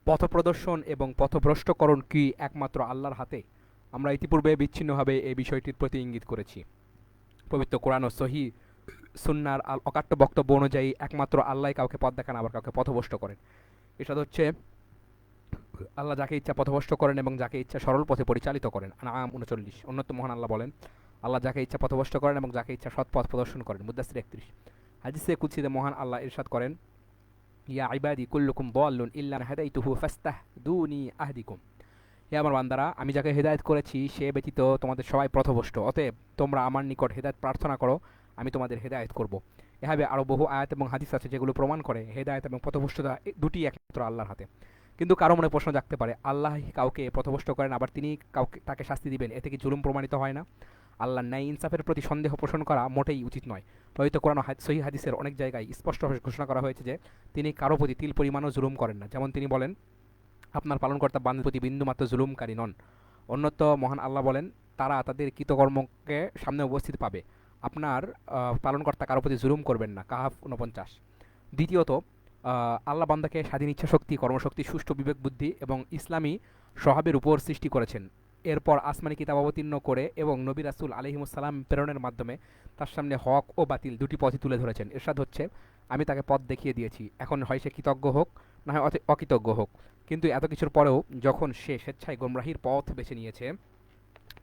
পথপ্রদর্শন এবং পথভ্রষ্টকরণ কি একমাত্র আল্লাহর হাতে? আমরা ইতিপূর্বে বিচ্ছিন্নভাবে এই বিষয়টির প্রতি ইঙ্গিত করেছি। পবিত্র কোরআন ও সহি সুন্নার অকাট্য বক্তব্য অনুযায়ী একমাত্র আল্লাহ কাউকে পথ দেখান, আবার কাউকে পথভ্রষ্ট করেন। এটা হচ্ছে আল্লাহ যাকে ইচ্ছা পথভ্রষ্ট করেন এবং যাকে ইচ্ছা সরল পথে পরিচালিত করেন। আনাম 39। অন্যতম মহান আল্লাহ বলেন, আল্লাহ যাকে ইচ্ছা পথভ্রষ্ট করেন এবং যাকে ইচ্ছা সৎ পথ প্রদর্শন করেন। মুদাসসির 31। হাদিসে কুদসিতে মহান আল্লাহ ইরশাদ করেন, ইয়া ইবাদি কুল্লুকুম দাল্লুন ইল্লা মান হাদাইতুহু ফাস্তাহদুনি আহদিকুম। হে আমার বান্দারা, আমি যাকে হেদায়েত করেছি সে ব্যতীত তোমাদের সবাই পথভ্রষ্ট, অতএব তোমরা আমার নিকট হেদায়েত প্রার্থনা করো, আমি তোমাদের হেদায়েত করব। এভাবে আরও বহু আয়াত এবং হাদিস আছে যেগুলো প্রমাণ করে হেদায়েত এবং পথভ্রষ্টতা দুটি একমাত্র আল্লাহর হাতে। কিন্তু কারো মনে প্রশ্ন জাগতে পারে, আল্লাহ কাউকে পথভ্রষ্ট করেন আবার তিনি কাউকে তাকে শাস্তি দিবেন, এতে কি জুলুম প্রমাণিত হয় না? আল্লাহর ন্যায় ইনসাফের প্রতি সন্দেহ পোষণ করা মোটেই উচিত নয়। হয়তো কোরআন সহিহ হাদিসের অনেক জায়গায় স্পষ্টভাবে ঘোষণা করা হয়েছে যে তিনি কারো প্রতি তিল পরিমাণও জুলুম করেন না। যেমন তিনি বলেন, আপনার পালনকর্তা বান্দার প্রতি বিন্দুমাত্র জুলুমকারী নন। অন্যত মহান আল্লাহ বলেন, তারা তাদের কৃতকর্মকে সামনে উপস্থিত পাবে। আপনার পালনকর্তা কারো প্রতি জুলুম করবেন না। কাহাফ 49। দ্বিতীয়ত, আল্লাহ বান্দাকে স্বাধীন ইচ্ছাশক্তি, কর্মশক্তি, সুষ্ঠু বিবেক বুদ্ধি এবং ইসলামী স্বভাবের উপর সৃষ্টি করেছেন। এরপর আসমানি কিতাব অবতীর্ণ করে এবং নবী রাসূল আলাইহিমুসসালাম প্রেরণের মাধ্যমে তার সামনে হক ও বাতিল দুটি পথই তুলে ধরেছেন। এরশাদ হচ্ছে, আমি তাকে পথ দেখিয়ে দিয়েছি, এখন হয় সে কৃতজ্ঞ হোক না হয় অকৃতজ্ঞ হোক। কিন্তু এত কিছুর পরেও যখন সে স্বেচ্ছায় গোমরাহির পথ বেছে নিয়েছে,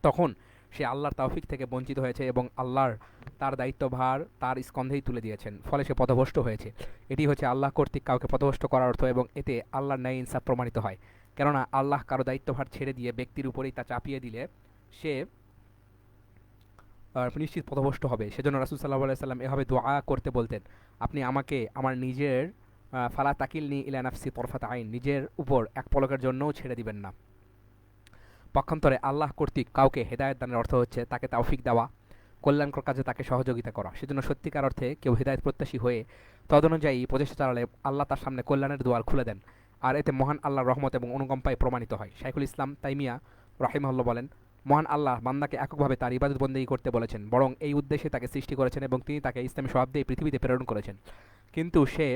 তখন সে আল্লাহর তৌফিক থেকে বঞ্চিত হয়েছে এবং আল্লাহর তার দায়িত্বভার তার স্কন্ধেই তুলে দিয়েছেন, ফলে সে পথভ্রষ্ট হয়েছে। এটি হচ্ছে আল্লাহ কর্তৃক কাউকে পথভ্রষ্ট করার অর্থ এবং এতে আল্লাহর ন্যায় ইনসাফ প্রমাণিত হয়। কেননা আল্লাহ কারো দায়িত্বভার ছেড়ে দিয়ে ব্যক্তির উপরেই তা চাপিয়ে দিলে সে নিশ্চিত পথভ্রষ্ট হবে। সেজন্য রাসূল সাল্লাল্লাহু আলাইহি সাল্লাম এভাবে দোয়া করতে বলতেন, আপনি আমাকে আমার নিজের ফালা তাকিলনি ইলা নাফসি তরফাত আইন, নিজের উপর এক পলকের জন্যও ছেড়ে দিবেন না। পক্ষান্তরে আল্লাহ কর্তৃক কাউকে হেদায়েত দানের অর্থ হচ্ছে তাকে তৌফিক দেওয়া, কল্যাণকর কাজে তাকে সহযোগিতা করা। সেজন্য সত্যিকার অর্থে কেউ হেদায়েত প্রত্যাশী হয়ে তদনুযায়ী প্রচেষ্টা চালালে আল্লাহ তার সামনে কল্যাণের দুয়ার খুলে দেন, আর এতে মহান আল্লাহর রহমত এবং অনুকম্পায় প্রমাণিত হয়। শাইখুল ইসলাম তাইমিয়া রাহিমাহুল্লাহ বলেন, মহান আল্লাহ বান্দাকে এককভাবে তার ইবাদত বন্দেগী করতে বলেছেন, বরং এই উদ্দেশ্যে তাকে সৃষ্টি করেছেন এবং তিনি তাকে ইসলামী স্বভাব দিয়ে পৃথিবীতে প্রেরণ করেছেন। কিন্তু সে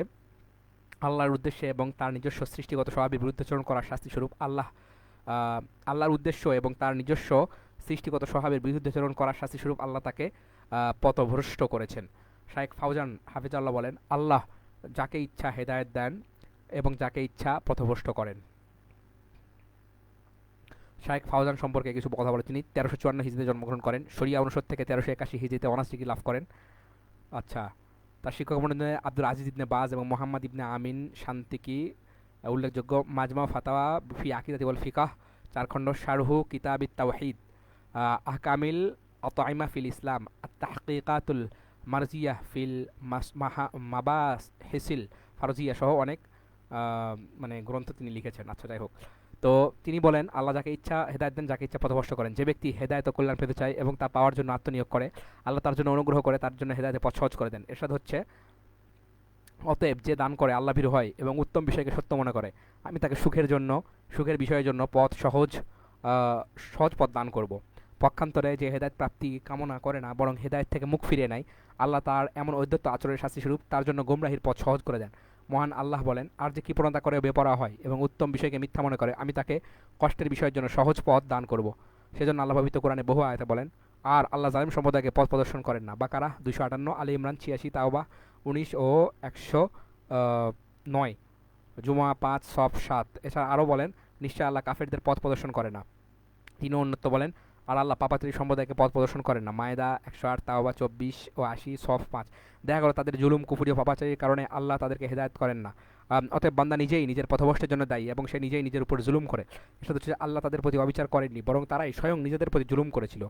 আল্লাহর উদ্দেশ্যে এবং তার নিজস্ব সৃষ্টিগত স্বভাবের বিরুদ্ধাচরণ করার শাস্তিস্বরূপ আল্লাহর উদ্দেশ্য এবং তার নিজস্ব সৃষ্টিগত স্বভাবের বিরুদ্ধাচরণ করার শাস্তিস্বরূপ আল্লাহ তাকে পথভ্রষ্ট করেছেন। শাইখ ফাউজান হাফিজাল্লাহ বলেন, আল্লাহ যাকে ইচ্ছা হেদায়েত দেন এবং যাকে ইচ্ছা পথভ্রষ্ট করেন। শাইখ ফাউজান সম্পর্কে কিছু কথা বলে, তিনি 1354 হিজরিতে জন্মগ্রহণ করেন। শরিয়া অনুষদ থেকে 1381 হিজরিতে অনার্স ডিগ্রি লাভ করেন। আচ্ছা, তার শিক্ষক মন্ডলী আব্দুল আজিজ ইবনে বাজ এবং মোহাম্মদ ইবনে আমিন শান্তিকি উল্লেখযোগ্য। মাজমা ফাতাওয়া ফি আকিদাতি ওয়াল ফিকাহ 4 খণ্ড, শারহু কিতাবিত তাওহীদ, আহকামিল আতআইমা ফিল ইসলাম, আত-তাহকিকাতুল মারজিয়াহ ফিল মাবাহিসিল ফারজিয়া সহ অনেক মানে গ্রন্থ তিনি লিখেছেন। আচ্ছা, যাই হোক, তো তিনি বলেন, আল্লাহ যাকে ইচ্ছা হেদায়েত দেন, যাকে ইচ্ছা পথভ্রষ্ট করেন। যে ব্যক্তি হেদায়েত ও কল্যাণ পেতে চায় এবং তা পাওয়ার জন্য আত্মনিয়োগ করে, আল্লাহ তার জন্য অনুগ্রহ করে তার জন্য হেদায়েতের পথ সহজ করে দেন। এরশাদ হচ্ছে, অতএব যে দান করে আল্লাহ ভীরু হয় এবং উত্তম বিষয়কে সত্য মনে করে, আমি তাকে সুখের বিষয়ের জন্য সহজ পথ দান করব। পক্ষান্তরে যে হেদায়েত প্রাপ্তি কামনা করে না বরং হেদায়েত থেকে মুখ ফিরিয়ে নেয়, আল্লাহ তার এমন ঔদ্ধত্য আচরণের শাস্তিস্বরূপ তার জন্য গোমরাহির পথ সহজ করে দেন। মহান আল্লাহ বলেন, আর যে কৃপণতা করে বেপরোয়া হয় এবং উত্তম বিষয়কে মিথ্যা মনে করে, আমি তাকে কষ্টের বিষয়ের জন্য সহজ পথ দান করব। সেজন্য আল্লাহ পবিত্র কোরআনে বহু আয়াতে বলেন, আর আল্লাহ জালিম সম্প্রদায়কে পথ প্রদর্শন করেন না। বাকারা 258, আলী ইমরান 86, তাওবা 19 ও 109, জুমা 5, সফ 7। এছাড়া আরও বলেন, নিশ্চয় আল্লাহ কাফেরদের পথ প্রদর্শন করে না। তিনি অন্যত্র বলেন, আর আল্লাহ পাপাত্রী সম্প্রদায়কে পথ প্রদর্শন করেন না। মায়েদা 108, তাওবা 24 ও 80, সফ 5। দেখা গেল তাদের জুলুম, কুফরি ও পাপাচারীর কারণে আল্লাহ তাদেরকে হেদায়েত করেন না। অতএব বান্দা নিজেই নিজের পথভ্রষ্টের জন্য দায়ী এবং সে নিজেই নিজের উপর জুলুম করে। এসব হচ্ছে আল্লাহ তাদের প্রতি অবিচার করেননি, বরং তারাই স্বয়ং নিজেদের প্রতি জুলুম করেছিল।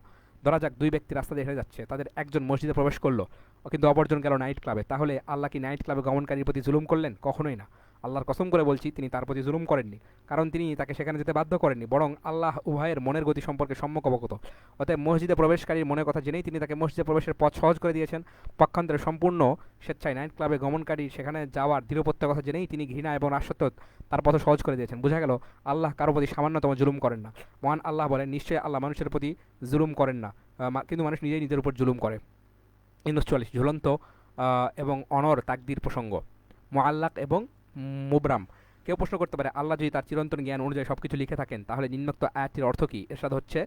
ধরা যাক দুই ব্যক্তি রাস্তা দিয়ে হেঁটে যাচ্ছে, তাদের একজন মসজিদে প্রবেশ করলো কিন্তু অপরজন গেল নাইট ক্লাবে, তাহলে আল্লাহ কি নাইট ক্লাবে গমনকারীর প্রতি জুলুম করলেন? কখনোই না। আল্লাহর কসম করে বলছি, তিনি তার প্রতি জুলুম করেননি, কারণ তিনি তাকে সেখানে যেতে বাধ্য করেননি, বরং আল্লাহ উভয়ের মনের গতি সম্পর্কে সম্যক অবগত। অতএব মসজিদে প্রবেশকারীর মনের কথা জেনেই তিনি তাকে মসজিদে প্রবেশের পথ সহজ করে দিয়েছেন। পক্ষান্তরে সম্পূর্ণ স্বেচ্ছায় নাইট ক্লাবে গমনকারী সেখানে যাওয়ার দৃঢ়প্রত্যয়ের কথা জেনেই তিনি ঘৃণা এবং রাষ্ট্রত্ব তার পথ সহজ করে দিয়েছেন। বোঝা গেল আল্লাহ কারো প্রতি সামান্যতম জুলুম করেন না। মহান আল্লাহ বলেন, নিশ্চয়ই আল্লাহ মানুষের প্রতি জুলুম করেন না, কিন্তু মানুষ নিজেই নিজের উপর জুলুম করে। 39 ঝুলন্ত এবং অনর তাকদির প্রসঙ্গ, মুআল্লাক এবং মুবরাম। কেউ প্রশ্ন করতে পারে, আল্লাহ যদি তার চিরন্তন জ্ঞান অনুযায়ী সবকিছু লিখে থাকেন তাহলে নিম্নোক্ত আয়াতটির অর্থ কী? এরশাদ হচ্ছে,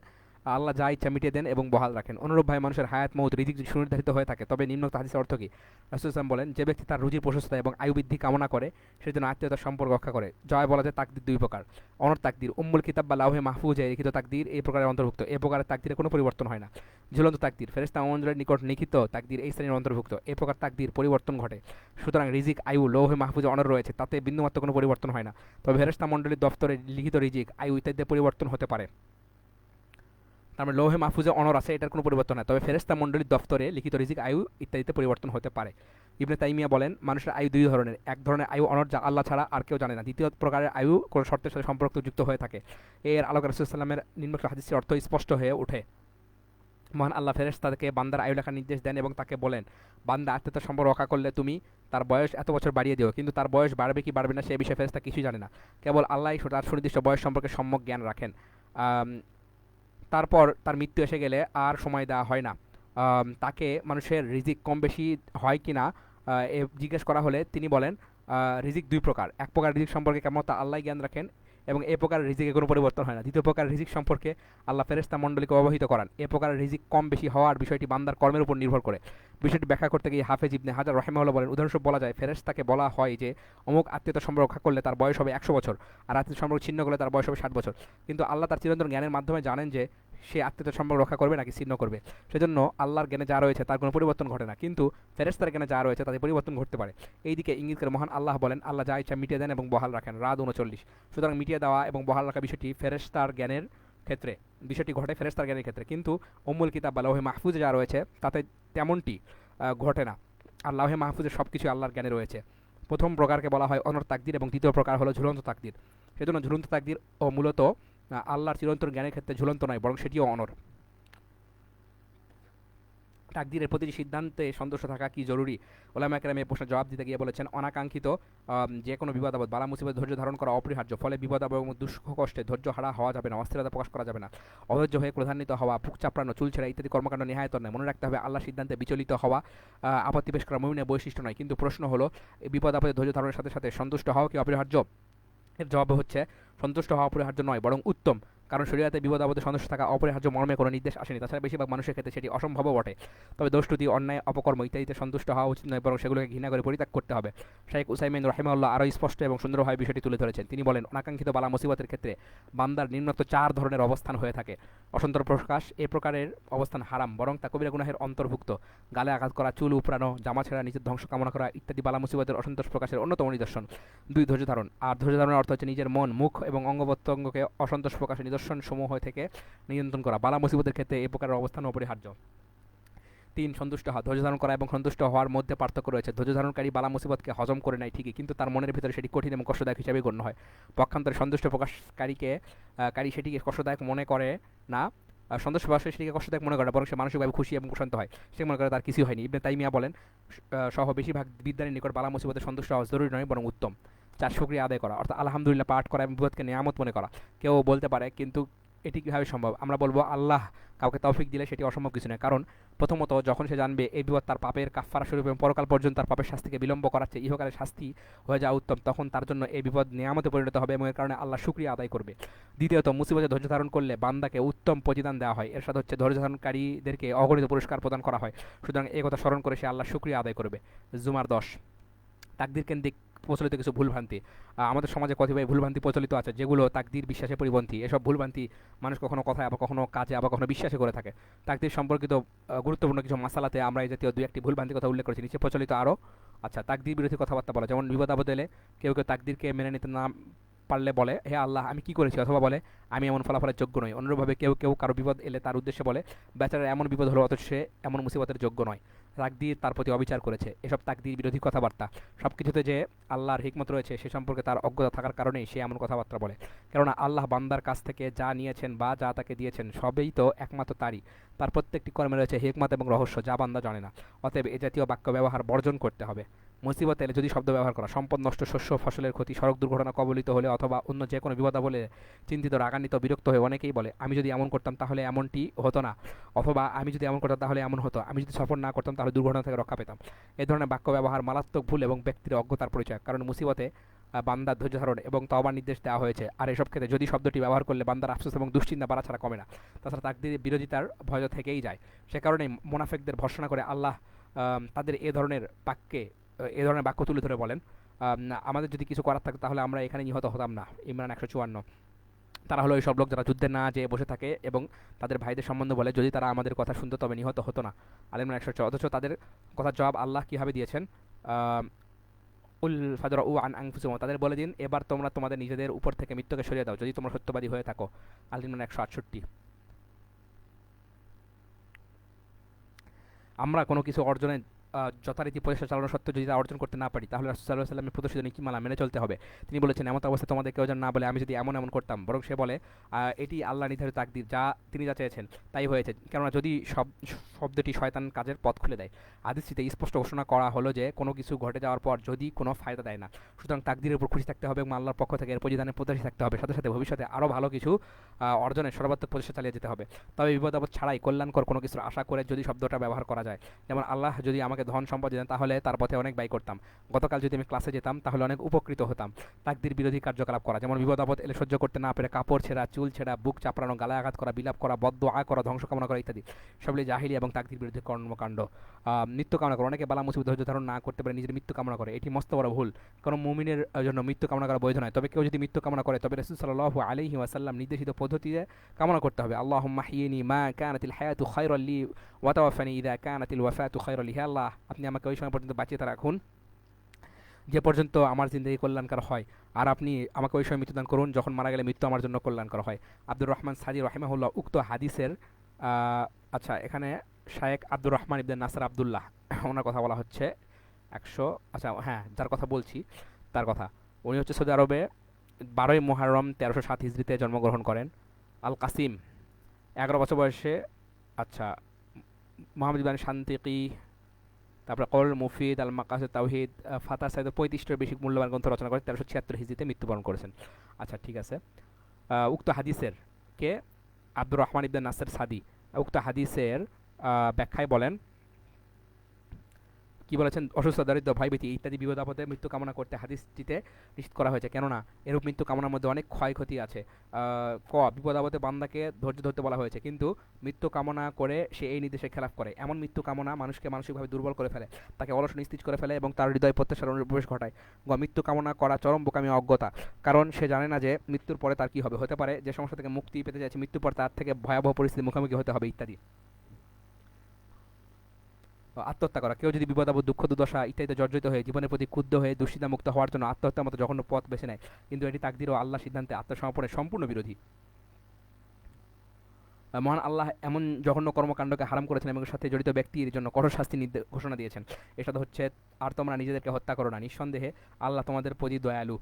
আল্লাহ যা ইচ্ছা মিটিয়ে দেন এবং বহাল রাখেন। অনুরূপভাবে মানুষের হায়াত মউত রিজিক যদি সুনির্ধারিত হয়ে থাকে তবে নিম্নোক্ত হাদিসের অর্থ কী? রাসূল সাল্লাল্লাহু আলাইহি ওয়াসাল্লাম বলেন, যে ব্যক্তি তার রুজির প্রশস্ততা এবং আয়ু বৃদ্ধি কামনা করে সে যেন আত্মীয়তার সম্পর্ক রক্ষা করে। জয় বলা যায় তাকদির দুই প্রকার। অনর তাকদির, উম্মুল কিতাব বা লাউহে মাহফুজে লিখিত তাকদির এই প্রকারের অন্তর্ভুক্ত। এ প্রকারের তাকদিরে কোনো পরিবর্তন হয় না। ঝুলন্ত তাকদির, ফেরেশতা মণ্ডলীর নিকট লিখিত তাকদির এই শ্রেণীর অন্তর্ভুক্ত। এ প্রকার তাকদির পরিবর্তন ঘটে। সুতরাং রিজিক, আয়ু লৌহে মাহফুজে অনর রয়েছে, তাতে বিন্দুমাত্র কোনো পরিবর্তন হয় না। তবে ফেরেশতা মণ্ডলীর দফতরে লিখিত রিজিক, আয়ু ইত্যাদিতে পরিবর্তন হতে পারে। তার মানে লৌহে মাহফুজে অনর আছে, এটার কোনো পরিবর্তন হয়, তবে ফেরেশতা মণ্ডলীর দফতরে লিখিত রিজিক, আয়ু ইত্যাদিতে পরিবর্তন হতে পারে। ইবনে তাইমিয়া বলেন, মানুষের আয়ু দুই ধরনের। এক ধরনের আয়ু অনর, যা আল্লাহ ছাড়া আর কেউ জানে না। দ্বিতীয় প্রকারের আয়ু কোনো শর্তের সাথে সম্পর্কযুক্ত হয়ে থাকে। এর আলোকে রাসূল সাল্লাল্লাহু আলাইহি ওয়াসাল্লামের নিম্নোক্ত হাদিসের অর্থ স্পষ্ট হয়ে ওঠে। মহান আল্লাহ ফেরেশতাকে বান্দার আয়ু লেখার নির্দেশ দেন এবং তাকে বলেন, বান্দা আত্মীয়তার সম্পর্ক রক্ষা করলে তুমি তার বয়স এত বছর বাড়িয়ে দিও, কিন্তু তার বয়স বাড়বে কি বাড়বে না সে বিষয়ে ফেরেশতা কিছুই জানে না। কেবল আল্লাহই তার সুনির্দিষ্ট বয়স সম্পর্কে সম্যক জ্ঞান রাখেন। তারপর তার মৃত্যু এসে গেলে আর সময় দেওয়া হয় না। তাকে মানুষের রিজিক কম বেশি হয় কি না এ জিজ্ঞেস করা হলে তিনি বলেন, রিজিক দুই প্রকার। এক প্রকার রিজিক সম্পর্কে কেমন তা আল্লাহ জ্ঞান রাখেন এবং এ প্রকার রিজিকে কোনো পরিবর্তন হয় না। দ্বিতীয় প্রকার রিজিক সম্পর্কে আল্লাহ ফেরেশতা মণ্ডলীকে অবহিত করান। এ প্রকার রিজিক কম বেশি হওয়ার বিষয়টি বান্দার কর্মের উপর নির্ভর করে। বিষয়টি ব্যাখ্যা করতে গিয়ে হাফেজ ইবনে হাজার রাহিমাহুল্লাহ বলেন, উদাহরণস্বরূপ বলা যায়, ফেরেশতাকে বলা হয় যে অমুক আত্মীয়তার সম্পর্ক রক্ষা করলে তার বয়স হবে 100 বছর, আর আত্মীয়তার সম্পর্ক ছিন্ন করলে তার বয়স হবে 60 বছর। কিন্তু আল্লাহ তার চিরন্তন জ্ঞানের মাধ্যমে জানেন যে সে আত্মীয়তার সম্পর্ক রক্ষা করবে নাকি ছিন্ন করবে। সেজন্য আল্লাহর জ্ঞানে যা রয়েছে তার কোনো পরিবর্তন ঘটে না, কিন্তু ফেরেশতার জ্ঞানে যা রয়েছে তাতে পরিবর্তন ঘটতে পারে। এই দিকে ইঙ্গিত করে মহান আল্লাহ বলেন, আল্লাহ যা ইচ্ছা মিটিয়ে দেন এবং বহাল রাখেন। রাদ 39। সুতরাং মিটিয়ে দেওয়া এবং বহাল রাখা বিষয়টি ফেরেশতার জ্ঞানের ক্ষেত্রে বিষয়টি ঘটে ফেরেশতার জ্ঞানের ক্ষেত্রে, কিন্তু উম্মুল কিতাব বা লৌহে মাহফুজে যা রয়েছে তাতে তেমনটি ঘটে না। আর লৌহে মাহফুজে সব কিছু আল্লাহর জ্ঞানে রয়েছে। প্রথম প্রকারকে বলা হয় অনর তাকদির এবং দ্বিতীয় প্রকার হলো ঝুলন্ত তাকদির। সেজন্য ঝুলন্ত তাকদির ও মূলত আল্লাহর চিরন্তন জ্ঞানের ক্ষেত্রে ঝুলন্ত নয়, বরং সেটিও অনর। তাকদিরের প্রতিটি সিদ্ধান্তে সন্তুষ্ট থাকা কি জরুরি? ওলামায়ে কেরাম এই প্রশ্নের জবাব দিতে গিয়ে বলেছেন, অনাকাঙ্ক্ষিত যে কোনো বিপদ আপদ, বালা মুসিবত ধৈর্য ধারণ করা অপরিহার্য। ফলে বিপদ এবং দুঃখ কষ্টে ধৈর্য হারা হওয়া যাবে না, অস্থিরতা প্রকাশ করা যাবে না। অধৈর্য হয়ে ক্রোধান্বিত হওয়া, বুক চাপড়ানো, চুল ছেঁড়া ইত্যাদি কর্মকাণ্ড নেহায়েত নয়। মনে রাখতে হবে, আল্লাহর সিদ্ধান্তে বিচলিত হওয়া আপত্তি পেশ করা মুমিনের বৈশিষ্ট্য নয়। কিন্তু প্রশ্ন হলো, বিপদ আপদে ধৈর্য ধারণের সাথে সাথে সন্তুষ্ট হওয়া কি অপরিহার্য? এর জবাব হচ্ছে, সন্তুষ্ট হওয়া অপরিহার্য নয়, বরং উত্তম। কারণ শরীয়তে বিপদ আপদে সন্তুষ্ট থাকা অপরিহার্য মর্মে কোনো নির্দেশ আসেনি। তাছাড়া বেশিরভাগ মানুষের ক্ষেত্রে সেটি অসম্ভবও বটে। তবে দোষটুতি, অন্যায়, অপকর্ম ইত্যাদিতে সন্তুষ্ট হওয়া উচিত নয়, বরং সেগুলোকে ঘৃণা করে পরিত্যাগ করতে হবে। শাইখ উসাইমিন রাহিমাহুল্লাহ আরও স্পষ্ট এবং সুন্দরভাবে বিষয়টি তুলে ধরেছেন। তিনি বলেন, অনাকাঙ্ক্ষিত বালা মুসিবতের ক্ষেত্রে বান্দার নিম্নোক্ত 4 ধরনের অবস্থান হয়ে থাকে। অসন্তর প্রকাশ, এ প্রকারের অবস্থান হারাম, বরং তা কবিরা গুনাহের অন্তর্ভুক্ত। গালে আঘাত করা, চুল উপড়ানো, জামা ছেঁড়া, নিজের ধ্বংস কামনা করা ইত্যাদি বালা মুসিবতের অসন্তোষ প্রকাশের অন্যতম নিদর্শন। 2 ধৈর্য ধারণ। আর ধৈর্য ধারণের অর্থ হচ্ছে নিজের মন, মুখ এবং অঙ্গপ্রত্যঙ্গকে অসন্তোষ প্রকাশের নিদর্শন সমূহ থেকে নিয়ন্ত্রণ করা। বালা মুসিবতের ক্ষেত্রে এই প্রকারের অবস্থান অপরিহার্য। 3 সন্তুষ্ট হওয়া। ধৈর্য ধারণ করা এবং সন্তুষ্ট হওয়ার মধ্যে পার্থক্য রয়েছে। ধৈর্য ধারণকারী বালা মুসিবতকে হজম করে নেয় ঠিকই, কিন্তু তার মনের ভিতরে সেটি কঠিন এবং কষ্টদায়ক হিসেবে গণ্য হয়। পক্ষান্তরে সন্তুষ্ট প্রকাশকারী সেটিকে কষ্টদায়ক মনে করে না, সন্তোষ প্রকাশে সেটিকে কষ্টদায়ক মনে করে না, বরং সে মানসিকভাবে খুশি এবং প্রশান্ত হয়। সে মনে করে তার কিছুই হয়নি। ইবনে তাইমিয়া বলেন, সহ বেশিরভাগ বিদ্যানের নিকট বালা মুসিবতে সন্তুষ্ট হওয়া জরুরি নয়, বরং উত্তম। 4 শুকরিয়া আদায় করা, অর্থাৎ আলহামদুলিল্লাহ পাঠ করা এবং বিপদকে নিয়ামত মনে করা। কেউ বলতে পারে, কিন্তু এটি কীভাবে সম্ভব? আমরা বলবো, আল্লাহ কাউকে তৌফিক দিলে সেটি অসম্ভব কিছু নয়। কারণ প্রথমত, যখন সে জানবে এই বিপদ তার পাপের কাফফারা স্বরূপ এবং পরকাল পর্যন্ত তার পাপের শাস্তিকে বিলম্ব করাচ্ছে, ইহকালের শাস্তি হয়ে যাওয়া উত্তম, তখন তার জন্য এই বিপদ নিয়ামতে পরিণত হবে এবং এর কারণে আল্লাহ শুকরিয়া আদায় করবে। দ্বিতীয়ত, মুসিবতে ধৈর্য ধারণ করলে বান্দাকে উত্তম প্রতিদান দেওয়া হয়। এর সাথে হচ্ছে ধৈর্য ধারণকারীদেরকে অগণিত পুরস্কার প্রদান করা হয়। সুতরাং এই কথা স্মরণ করে সে আল্লাহ শুকরিয়া আদায় করবে। জুমার 10। তাকদির কেন্দ্রিক প্রচলিত কিছু ভুলভ্রান্তি। আমাদের সমাজে কতিপয় ভুলভ্রান্তি প্রচলিত আছে, যেগুলো তাকদির বিশ্বাসে পরিপন্থী। এসব ভুলভ্রান্তি মানুষ কখনো কথায়, আবার কখনো কাজে, আবার কখনো বিশ্বাসে করে থাকে। তাকদির সম্পর্কিত গুরুত্বপূর্ণ কিছু মাসালাতে আমরা এই জাতীয় 2-1টি ভুলভ্রান্তি কথা উল্লেখ করেছি। নিচে প্রচলিত আরও তাকদির বিরোধী কথাবার্তা বলা, যেমন বিপদ আপদ এলে কেউ কেউ তাকদিরকে মেনে নিতে না পারলে বলে, হে আল্লাহ আমি কি করেছি, অথবা বলে আমি এমন ফলাফলের যোগ্য নই। অনুরূপভাবে কেউ কেউ কারো বিপদ এলে তার উদ্দেশ্যে বলে, বেচারার এমন বিপদ হলো অথচ সে এমন মুসিবতের যোগ্য নয়, তাকদির তার প্রতি অবিচার করেছে। এসব তাকদির বিরোধী কথাবার্তা। সব কিছুতে যে আল্লাহর হিকমত রয়েছে সে সম্পর্কে তার অজ্ঞতা থাকার কারণেই সে এমন কথাবার্তা বলে। কেননা আল্লাহ বান্দার কাছ থেকে যা নিয়েছেন বা যা তাকে দিয়েছেন সবই তো একমাত্র তারই। তার প্রত্যেকটি কর্মে রয়েছে হিকমত এবং রহস্য, যা বান্দা জানে না। অতএব এ জাতীয় বাক্য ব্যবহার বর্জন করতে হবে। মুসিবত এলে যদি শব্দ ব্যবহার করা, সম্পদ নষ্ট, শস্য ফসলের ক্ষতি, সড়ক দুর্ঘটনা কবলিত হলে অথবা অন্য যে কোনো বিপদ বলে চিন্তিত, রাগান্বিত, বিরক্ত হয়ে অনেকেই বলে, আমি যদি এমন করতাম তাহলে এমনটি হতো না, অথবা আমি যদি এমন করতাম তাহলে এমন হতো, আমি যদি সফর না করতাম তাহলে দুর্ঘটনা থেকে রক্ষা পেতাম। এ ধরনের বাক্য ব্যবহার মারাত্মক ভুল এবং ব্যক্তির অজ্ঞতার পরিচয়। কারণ মুসিবতে বান্দার ধৈর্য ধারণ এবং তওবার নির্দেশ দেওয়া হয়েছে। আর এসব ক্ষেত্রে যদি শব্দটি ব্যবহার করলে বান্দার আফসোস এবং দুশ্চিন্তা বাড়া ছাড়া কমে না। তাছাড়া তাকদীরের বিরোধিতার ভয় তো থেকেই যায়। সে কারণেই মুনাফিকদের ভর্ৎসনা করে আল্লাহ তাদের এ ধরনের বাক্য তুলে ধরে বলেন, আমাদের যদি কিছু করার থাকতো তাহলে আমরা এখানে নিহত হতাম না। ইমরান 154। তারা হলো এইসব লোক যারা যুদ্ধে না যেয়ে বসে থাকে এবং তাদের ভাইদের সম্বন্ধে বলে যদি তারা আমাদের কথা শুনতো তবে নিহত হতো না। আল ইমরান 104। অথচ তাদের কথার জবাব আল্লাহ কীভাবে দিয়েছেন? উল ফাদরাউ আন আনফুসিকুম, তাদের বলে দিন এবার তোমরা তোমাদের নিজেদের উপর থেকে মৃত্যুকে সরিয়ে দাও যদি তোমরা সত্যবাদী হয়ে থাকো। আল ইমরান 168। আমরা কোনো কিছু অর্জনে যথারীতি প্রচেষ্টা চালানো সত্ত্বেও যদি তা অর্জন করতে না পারি তাহলে রাসূল সাল্লাল্লাহু আলাইহি ওয়াসাল্লামের প্রদর্শিত নীতিমালা মেনে চলতে হবে। তিনি বলেছেন, এমন অবস্থায় তোমাদের কেউ যেন না বলে আমি যদি এমন এমন করতাম, বরং সে বলে এটি আল্লাহ নির্ধারিত তাকদীর, তিনি যা চেয়েছেন তাই হয়েছে। কেননা যদি শব্দটি শয়তান কাজের পথ খুলে দেয়। হাদীসটিতে স্পষ্ট ঘোষণা করা হলো যে কোনো কিছু ঘটে যাওয়ার পর যদি কোনো ফায়দা দেয় না, সুতরাং তাকদীরের উপর খুশি থাকতে হবে এবং আল্লাহর পক্ষ থেকে এর প্রতিদানের প্রত্যাশী থাকতে হবে। সাথে সাথে ভবিষ্যতে আরও ভালো কিছু অর্জনের সর্বাত্মক প্রচেষ্টা চালিয়ে যেতে হবে। তবে বিপদ আপদ ছাড়াই কল্যাণকর কোনো কিছুর আশা করে যদি শব্দটা ব্যবহার করা যায়, যেমন আল্লাহ যদি আমাকে ধন সম্পদ দিতেন তাহলে তার পথে অনেক ব্যয় করতাম, গতকাল যদি আমি ক্লাসে যেতাম তাহলে অনেক উপকৃত হতাম। তাকদীর বিরোধী কার্যকলাপ করা, যেমন বিপদ আপদ এলে সহ্য করতে না পেরে কাপড় ছেঁড়া, চুল ছেঁড়া, বুক চাপড়ানো, গালায় আঘাত করা, বিলাপ করা, বদদোয়া করা, ধ্বংস কামনা করা ইত্যাদি সবগুলি জাহিলি এবং তাকদীর বিরোধী কর্মকাণ্ড। মৃত্যু কামনা করা, অনেকে বালা মুসিবত ধৈর্য ধারণ না করতে পারে নিজের মৃত্যু কামনা করে, এটি মস্ত বড় ভুল। কোনো মুমিনের জন্য মৃত্যু কামনা করা বৈধ নয়। তবে কেউ যদি মৃত্যু কামনা করে তবে রাসূল সাল্লাল্লাহু আলাইহি ওয়াসাল্লাম নির্দেশিত পদ্ধতিতে কামনা করতে হবে। আল্লাহুম্মা হিয়িনি মা কানাতিল হায়াতু খায়রাল লি ওয়া তাওয়াফানি ইযা কানাতিল ওয়াফাতু খায়রাল লি। হে আল্লাহ, আপনি আমাকে ওই সময় পর্যন্ত বাঁচিয়ে রাখুন যে পর্যন্ত আমার জিন্দেগি কল্যাণকর হয়, আর আপনি আমাকে ওই সময় মৃত্যুদান করুন যখন মারা গেলে মৃত্যু আমার জন্য কল্যাণকর হয়। আব্দুর রহমান সাজি রাহিমাহুল্লাহ উক্ত হাদিসের আচ্ছা এখানে শায়েখ আব্দুর রহমান ইবনে নাসর আব্দুল্লাহ ওনার কথা বলা হচ্ছে 100, আচ্ছা হ্যাঁ যার কথা বলছি তার কথা। উনি হচ্ছে সৌদি আরবে 12ই মুহররম 1307 হিজরিতে জন্মগ্রহণ করেন। আল কাসিম 11 বছর বয়সে, আচ্ছা মোহাম্মদ ইবনে শান্তিকি, তারপরে কল মুফিদ, আল মাকাসিদ তাওহিদ, ফাতাহ সাইদ 35টির বেশি মূল্যবান গ্রন্থ রচনা করে 1376 হিজরিতে মৃত্যুবরণ করেছেন। আচ্ছা ঠিক আছে। উক্ত হাদিসের কে আব্দুর রহমান ইবনে নাসর সাদি উক্ত হাদিসের ব্যাখ্যায় বলেন, কি বলেছেন? অসুস্থ, দারিদ্র, ভয়ভীতি ইত্যাদি বিপদ আপদে মৃত্যু কামনা করতে হাদিসটিতে নিশ্চিত করা হয়েছে, কেননা এরূপ মৃত্যু কামনার মধ্যে অনেক ক্ষয়ক্ষতি আছে। বিপদ আপদে বান্দাকে ধৈর্য ধরতে বলা হয়েছে, কিন্তু মৃত্যু কামনা করে সে এই নির্দেশের খেলাফ করে। এমন মৃত্যু কামনা মানুষকে মানসিকভাবে দুর্বল করে ফেলে, তাকে অলস নিস্তেজ করে ফেলে এবং তার হৃদয় প্রত্যাশার অনুপ্রবেশ ঘটায়। মৃত্যু কামনা করা চরম বোকামি, অজ্ঞতা, কারণ সে জানে না যে মৃত্যুর পরে তার কী হবে। হতে পারে যে সমস্যা থেকে মুক্তি পেতে যাচ্ছে, মৃত্যুর পর তার থেকে ভয়াবহ পরিস্থিতির মুখোমুখি হতে হবে ইত্যাদি। আত্মহত্যা করা, কেউ যদি বিপদ আপদ, দুঃখ, দুর্দশা ইত্যাদিতে জর্জরিত হয়ে জীবনের প্রতি ক্ষুব্ধ হয়ে দুশ্চিন্তা মুক্ত হওয়ার জন্য আত্মহত্যার মতো জঘন্য পথ বেছে নেয়, কিন্তু এটি তাকদীর ও আল্লাহর সিদ্ধান্তে আত্মসমর্পণের সম্পূর্ণ বিরোধী। মহান আল্লাহ এমন জঘন্য কর্মকাণ্ডকে হারাম করেছেন এবং সাথে জড়িত ব্যক্তির জন্য কঠোর শাস্তি ঘোষণা দিয়েছেন। এসব হচ্ছে, আর তোমরা নিজেদেরকে হত্যা করো না, নিঃসন্দেহে আল্লাহ তোমাদের প্রতি দয়ালু।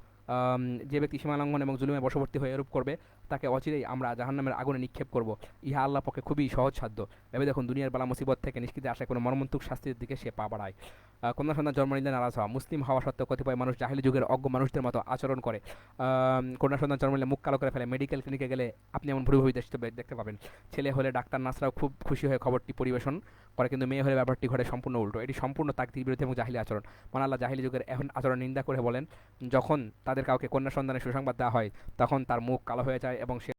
যে ব্যক্তি সীমালঙ্ঘন এবং জুলুমে বশবর্তী হয়ে এরূপ করবে তাকে অচিরেই আমরা জাহান্নামের আগুনে নিক্ষেপ করব। ইহা আল্লাহ পক্ষে খুবই সহজসাধ্য। ভেবে দেখুন, দুনিয়ার বালা মুসিবত থেকে নিষ্কৃতি আশায় কোনো মর্মন্তুক শাস্তির দিকে সে পা বাড়ায়। কন্যা সন্তান জন্ম নিলে নারাজ হওয়া, মুসলিম হওয়া সত্ত্বেও কতিপয় মানুষ জাহিলি যুগের অজ্ঞ মানুষদের মতো আচরণ করে। কন্যা সন্তান জন্ম নিলে মুখ কালো করে ফেলে। মেডিকেল ক্লিনিকে গেলে আপনি এমন ভুরি দেখতে পাবেন। ছেলে হলে ডাক্তার নার্সরাও খুব খুশি হয়ে খবরটি পরিবেশন করে, কিন্তু মেয়ে হলে ব্যাপারটি ঘটে সম্পূর্ণ উল্টো। এটি সম্পূর্ণ তাকদীর বিরুদ্ধে এবং জাহিলি আচরণ। মানে আল্লাহ জাহিলি যুগের এখন আচরণ নিন্দা করে বলেন, যখন তাদের কাউকে কন্যা সন্তানের সুসংবাদ দেওয়া হয় তখন তার মুখ কালো হয়ে যায় এবং সে